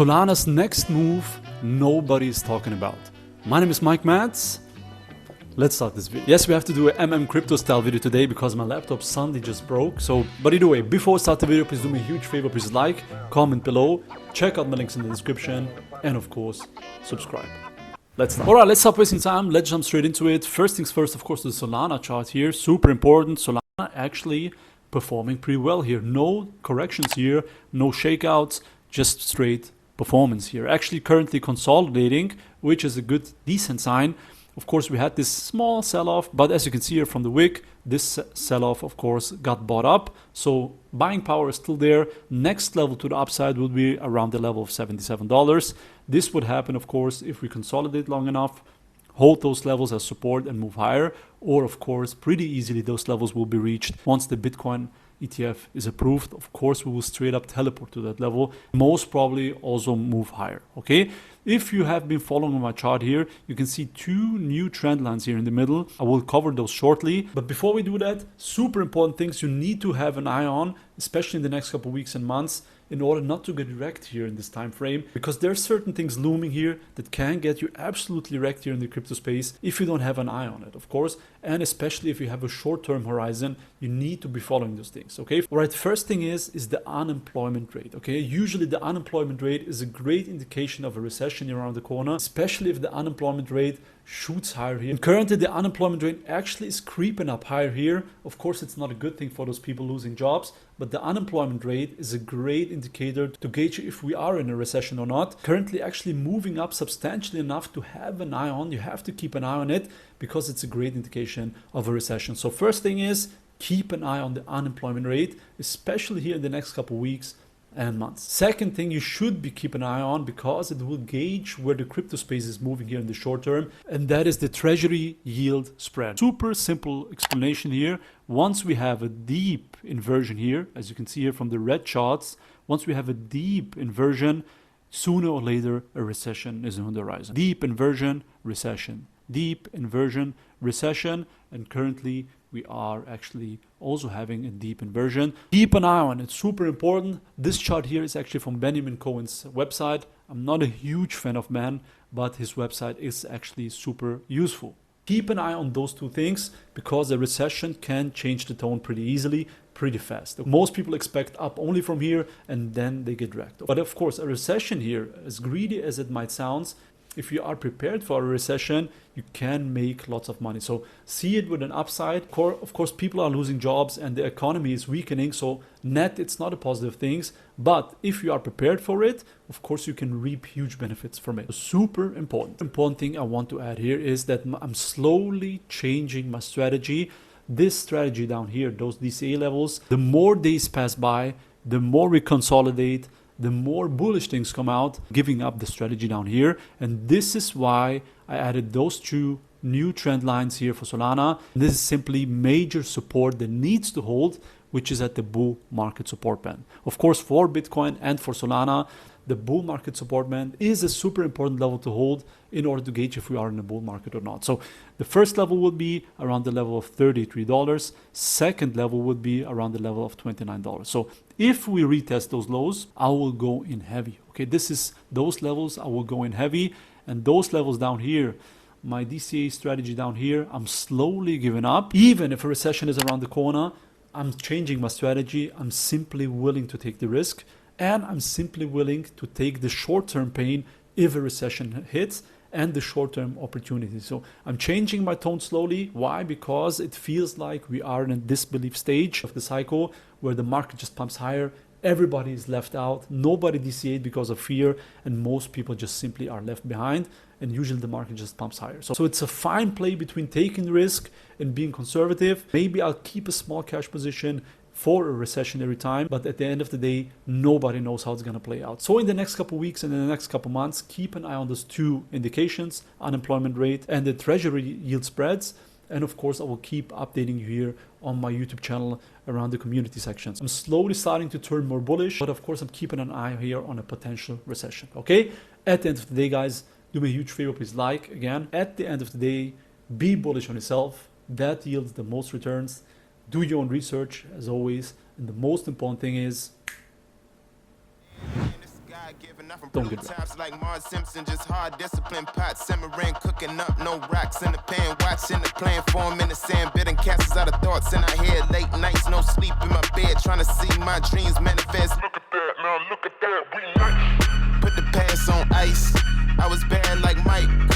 Solana's next move, nobody is talking about. My name is mikemadz. Let's start this video. Yes, we have to do a crypto style video today because my laptop suddenly just broke. But either way, before I start the video, please do me a huge favor. Please like, comment below, check out my links in the description, and of course, subscribe. Let's start. Alright, let's stop wasting time. Let's jump straight into it. First things first, of course, the Solana chart here. Super important. Solana actually performing pretty well here. No corrections here, no shakeouts, just straight performance here. Actually currently consolidating, which is a good, decent sign. Of course, we had this small sell-off, but as you can see here from the wick, this sell-off, of course, got bought up. So buying power is still there. Next level to the upside will be around the level of $77. This would happen, of course, if we consolidate long enough, hold those levels as support and move higher. Or, of course, pretty easily those levels will be reached once the Bitcoin ETF is approved. Of course, we will straight up teleport to that level, most probably also move higher. Okay, if you have been following my chart here, you can see two new trend lines here in the middle. I will cover those shortly, but before we do that, super important things you need to have an eye on, especially in the next couple of weeks and months, in order not to get wrecked here in this time frame, because there are certain things looming here that can get you absolutely wrecked here in the crypto space if you don't have an eye on it, of course, and especially if you have a short-term horizon, you need to be following those things. Okay, all right, first thing is the unemployment rate. Okay, usually the unemployment rate is a great indication of a recession around the corner, especially if the unemployment rate shoots higher here. And currently the unemployment rate actually is creeping up higher here. Of course, it's not a good thing for those people losing jobs, but the unemployment rate is a great indicator to gauge if we are in a recession or not. Currently actually moving up substantially enough to have an eye on. You have to keep an eye on it because it's a great indication of a recession. So first thing is keep an eye on the unemployment rate, especially here in the next couple of weeks and months. Second thing you should be keep an eye on, because it will gauge where the crypto space is moving here in the short term, and that is the treasury yield spread. Super simple explanation here. Once we have a deep inversion here, as you can see here from the red charts, once we have a deep inversion, sooner or later a recession is on the horizon. Deep inversion, recession. Deep inversion, recession, and currently we are actually also having a deep inversion. Keep an eye on it, super important. This chart here is actually from Benjamin Cohen's website. I'm not a huge fan of Ben, but his website is actually super useful. Keep an eye on those two things because a recession can change the tone pretty easily, pretty fast. Most people expect up only from here and then they get wrecked. But of course, a recession here, as greedy as it might sound, if you are prepared for a recession, you can make lots of money. So see it with an upside. Of course, people are losing jobs and the economy is weakening. So net, it's not a positive thing. But if you are prepared for it, of course, you can reap huge benefits from it. Super important. Important thing I want to add here is that I'm slowly changing my strategy. This strategy down here, those DCA levels, the more days pass by, the more we consolidate, the more bullish things come out, giving up the strategy down here. And this is why I added those two new trend lines here for Solana. This is simply major support that needs to hold, which is at the bull market support band. Of course, for Bitcoin and for Solana, the bull market support band is a super important level to hold in order to gauge if we are in a bull market or not. So the first level would be around the level of $33. Second level would be around the level of $29. So if we retest those lows, I will go in heavy. Okay, this is those levels I will go in heavy, and those levels down here, my DCA strategy down here, I'm slowly giving up. Even if a recession is around the corner, I'm changing my strategy. I'm simply willing to take the risk. And I'm simply willing to take the short-term pain if a recession hits and the short-term opportunity. So I'm changing my tone slowly. Why? Because it feels like we are in a disbelief stage of the cycle where the market just pumps higher. Everybody is left out. Nobody DCA'd because of fear, and most people just simply are left behind. And usually the market just pumps higher. So it's a fine play between taking the risk and being conservative. Maybe I'll keep a small cash position for a recessionary time, but at the end of the day, nobody knows how it's going to play out. So in the next couple of weeks and in the next couple of months, keep an eye on those two indications, unemployment rate and the treasury yield spreads. And of course, I will keep updating you here on my YouTube channel around the community sections. I'm slowly starting to turn more bullish, but of course, I'm keeping an eye here on a potential recession. Okay, at the end of the day, guys, do me a huge favor, please like. Again, at the end of the day, be bullish on yourself. That yields the most returns. Do your own research, as always. And the most important thing is Don't get wrecked. Taps like Mars Simpson, just hard discipline, pot simmering, cooking up, no rocks in the pan, watching the plan form in the sand, bidding castles out of thoughts in our head, late nights, no sleep in my bed, trying to see my dreams manifest. Look at that, now look at that, we nice. Put the past on ice, I was bad like Mike.